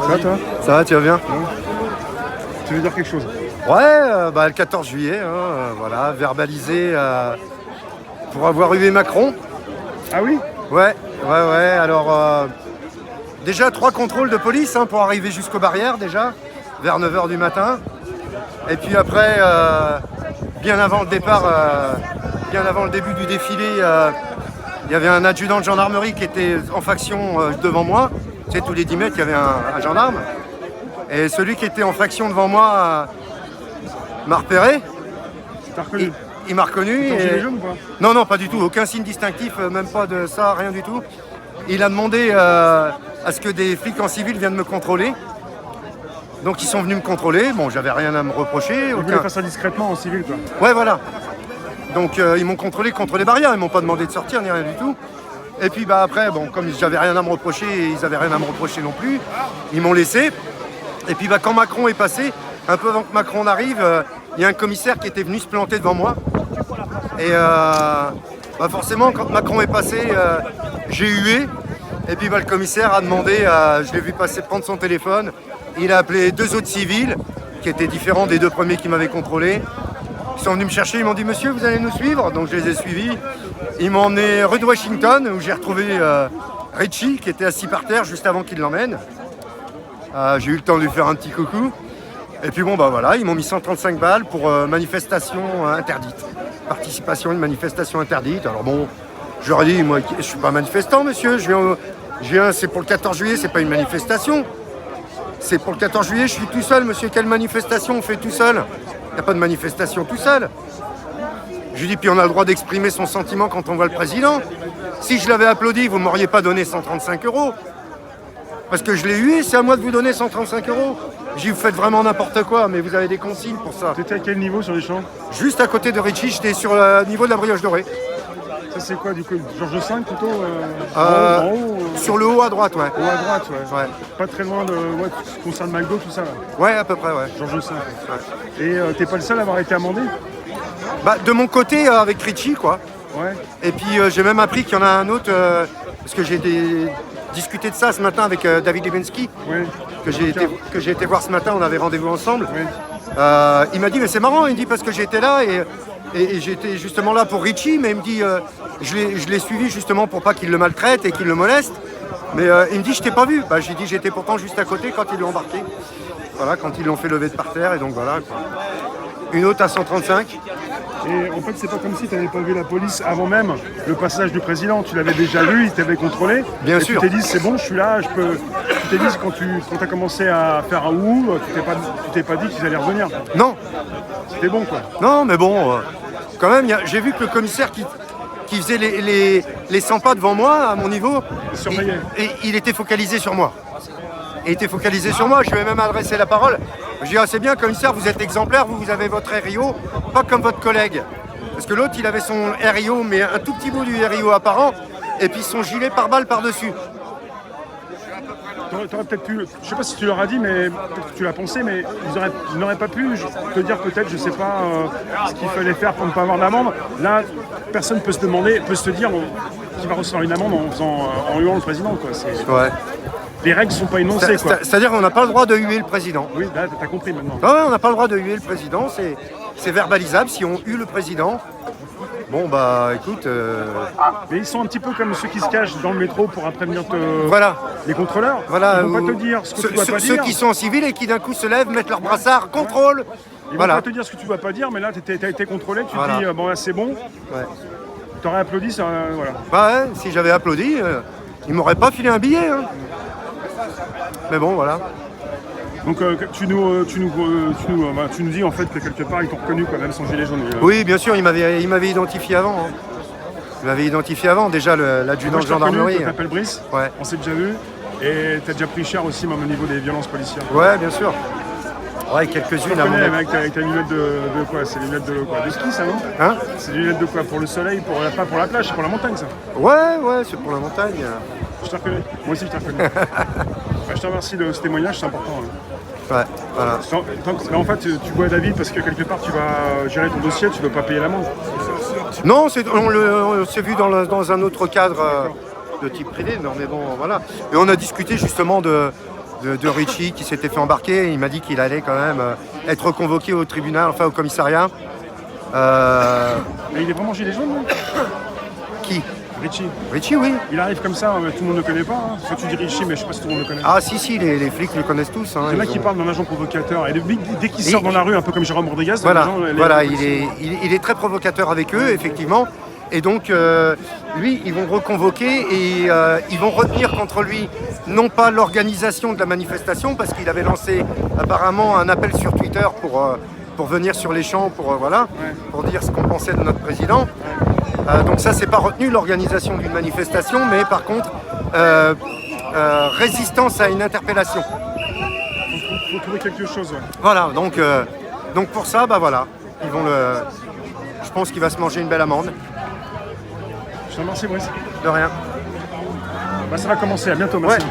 Ça va toi? Ça va, tu vas bien? Ouais. Tu veux dire quelque chose? Ouais, le 14 juillet, voilà, verbalisé pour avoir hué Macron. Ah oui? Ouais, alors déjà 3 contrôles de police pour arriver jusqu'aux barrières déjà, vers 9 h du matin. Et puis après, bien avant le départ, bien avant le début du défilé, il y avait un adjudant de gendarmerie qui était en faction devant moi. Tu sais, tous les 10 mètres, il y avait un gendarme. Et celui qui était en faction devant moi m'a repéré. T'as reconnu? Il m'a reconnu. T'es en gilet jaune ou pas? Non, pas du tout. Aucun signe distinctif, même pas de ça, rien du tout. Il a demandé à ce que des flics en civil viennent me contrôler. Donc ils sont venus me contrôler. Bon, j'avais rien à me reprocher. Ils voulaient faire ça discrètement en civil, quoi. Ouais, voilà. Donc ils m'ont contrôlé contre les barrières. Ils m'ont pas demandé de sortir ni rien du tout. Et puis après, bon, comme j'avais rien à me reprocher et ils avaient rien à me reprocher non plus, ils m'ont laissé. Et puis quand Macron est passé, un peu avant que Macron arrive, il y a un commissaire qui était venu se planter devant moi. Et forcément, quand Macron est passé, j'ai hué. Et puis le commissaire a demandé, je l'ai vu passer prendre son téléphone. Il a appelé 2 autres civils, qui étaient différents des 2 premiers qui m'avaient contrôlé. Ils sont venus me chercher, ils m'ont dit « Monsieur, vous allez nous suivre ?» Donc je les ai suivis. Ils m'ont emmené rue de Washington, où j'ai retrouvé Richie, qui était assis par terre juste avant qu'il l'emmène. J'ai eu le temps de lui faire un petit coucou. Et puis voilà, ils m'ont mis 135 balles pour manifestation interdite. Participation à une manifestation interdite. Alors bon, je leur ai dit, moi je suis pas manifestant, monsieur, je viens, c'est pour le 14 juillet, c'est pas une manifestation. C'est pour le 14 juillet, je suis tout seul, monsieur, quelle manifestation on fait tout seul? Il n'y a pas de manifestation tout seul. Je lui dis, puis on a le droit d'exprimer son sentiment quand on voit le président. Si je l'avais applaudi, vous ne m'auriez pas donné 135 €. Parce que je l'ai eu, c'est à moi de vous donner 135 €. J'ai dit, vous faites vraiment n'importe quoi, mais vous avez des consignes pour ça. T'étais à quel niveau sur les champs? Juste à côté de Richie, j'étais sur le niveau de la brioche dorée. Ça c'est quoi du coup? Georges V plutôt Euh, en haut, Sur le haut à droite, ouais. haut à droite, ouais. Ouais, Pas très loin de tout ce qui concerne McDo, tout ça. Là. ouais, à peu près, ouais. Georges V. Ouais. Et t'es pas le seul à avoir été amendé? De mon côté, avec Richie, quoi. Ouais. Et puis j'ai même appris qu'il y en a un autre, parce que j'ai discuté de ça ce matin avec David Lebensky, Ouais. que j'ai été voir ce matin, on avait rendez-vous ensemble. Ouais. Il m'a dit, mais c'est marrant, il me dit, parce que j'étais là et j'étais justement là pour Richie, mais il me dit, je l'ai suivi justement pour pas qu'il le maltraite et qu'il le moleste. Mais il me dit, je t'ai pas vu. J'ai dit, j'étais pourtant juste à côté quand ils l'ont embarqué. Voilà, quand ils l'ont fait lever de par terre, et donc voilà, quoi. Une autre à 135. Et en fait, c'est pas comme si tu n'avais pas vu la police avant même le passage du président. Tu l'avais déjà vu, il t'avait contrôlé. Bien et sûr. Tu t'es dit, c'est bon, je suis là, je peux. Tu t'es dit, quand tu as commencé à faire un ou, tu t'es pas dit qu'ils allaient revenir. Non, C'était bon, quoi. non, mais bon, quand même, j'ai vu que le commissaire qui faisait les 100 pas devant moi, à mon niveau, Surveillait. il était focalisé sur moi. Il était focalisé sur moi, je lui ai même adressé la parole. Je lui ai dit, c'est bien, commissaire, vous êtes exemplaire, vous avez votre RIO, pas comme votre collègue. Parce que l'autre, il avait son RIO, mais un tout petit bout du RIO apparent, et puis son gilet pare-balles par-dessus. T'aurais peut-être pu, je sais pas si tu leur as dit, mais peut-être que tu l'as pensé, mais ils n'auraient pas pu te dire peut-être, je sais pas, ce qu'il fallait faire pour ne pas avoir d'amende. Là, personne peut se te dire qu'il va recevoir une amende en huant le président, quoi. Ouais. Les règles sont pas énoncées, quoi. C'est-à-dire qu'on n'a pas le droit de huer le président. Oui, là, t'as compris maintenant. Ouais, on n'a pas le droit de huer le président, c'est verbalisable. Si on hue le président, bon écoute... Mais ils sont un petit peu comme ceux qui se cachent dans le métro pour après venir Voilà. les contrôleurs. Voilà, Ils vont pas te dire ce que tu dois pas ceux dire. qui sont en civil et qui d'un coup se lèvent, mettent leur brassard, contrôle. Ils Voilà. vont pas te dire ce que tu dois pas dire, mais là, t'as été contrôlé, tu Voilà. te dis, bon, là, c'est bon. Ouais. T'aurais applaudi, ça, voilà. Ouais, si j'avais applaudi, ils m'auraient pas filé un billet. Mais bon, voilà. Donc, tu nous dis en fait que quelque part, ils t'ont reconnu quand même son gilet jaune. Oui, bien sûr, il m'avait identifié avant. Il m'avait identifié avant, déjà l'adjudant de gendarmerie. Tu t'appelles Brice, Ouais. on s'est déjà vu. Et t'as déjà pris cher aussi, même au niveau des violences policières. Ouais, bien sûr. Ouais, Tu quelques-unes te à mon connais avis. avec ta lunette de quoi? C'est des lunettes de quoi? De ski, ça, non? Hein? C'est des lunettes de quoi? Pour le soleil, pas pour la plage, c'est pour la montagne, ça. Ouais, c'est pour la montagne. Je te reconnais. Moi aussi, je te reconnais. Je te remercie de ce témoignage, c'est important. Ouais, voilà. Là, en fait, tu vois David parce que quelque part, tu vas gérer ton dossier, tu ne dois pas payer l'amende. Non, on s'est vu dans un autre cadre de type privé, mais bon, voilà. Et on a discuté justement de Richie qui s'était fait embarquer. Il m'a dit qu'il allait quand même être convoqué au tribunal, enfin au commissariat. Et il est vraiment gilet jaune, non? Qui? Richie. Richie, oui. Il arrive comme ça, tout le monde ne le connaît pas. Hein. Soit tu dis Richie, mais je sais pas si tout le monde le connaît. Ah si, les flics le connaissent tous. Hein, il y en a qui parlent d'un agent provocateur. Et dès qu'il sort dans la rue, un peu comme Jérôme Rodriguez, voilà, les gens, il est très provocateur avec eux, effectivement. Et donc, lui, ils vont reconvoquer et ils vont retenir contre lui, non pas l'organisation de la manifestation, parce qu'il avait lancé apparemment un appel sur Twitter pour venir sur les champs, pour dire ce qu'on pensait de notre président. Donc ça, c'est pas retenu, l'organisation d'une manifestation, mais par contre, résistance à une interpellation. Il faut trouver quelque chose. Ouais. Voilà, donc pour ça, je pense qu'il va se manger une belle amende. Je te remercie, Brice. De rien. Ça va commencer, à bientôt, merci. Ouais.